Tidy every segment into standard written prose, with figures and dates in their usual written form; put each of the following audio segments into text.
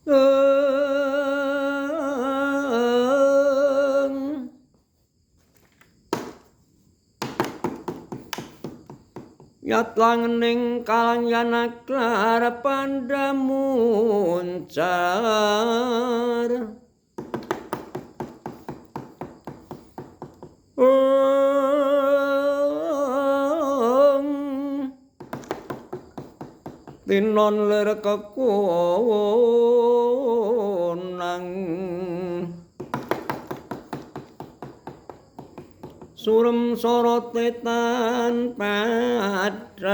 Yat langening kalangyan aklar pandamuncar tinon lir kekunang surem sorotetan padang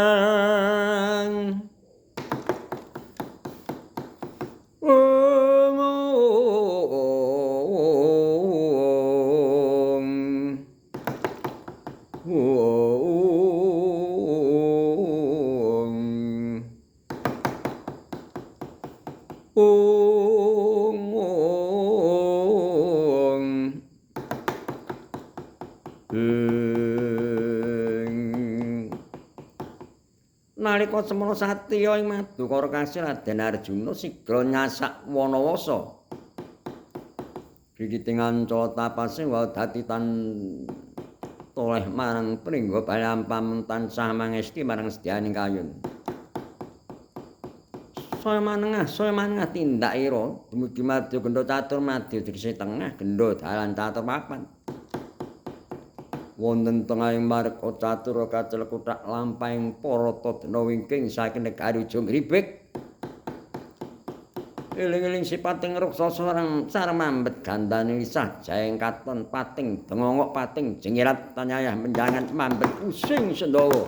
nalika semana Satya ing Madukara kasil Raden Arjuna sigra nyasak Wanawasa gigiting ancala tapase wa dadi tan toleh marang pringga palampam tansah mangesti marang sedyaning kayun saya manengah tindak ira dumugi madya gendha catur madya dikse tengah gendha dalan catur papan wonten tengahing marga catur kacel kuthak lampahing parata dena wingking saking negari Ujung Gribek eling-eling sipating raksasa sareng mambet gandane lisah jaeng katon pating dengongok pating jengirat tanyayah menjangan mambet pusing Sendawa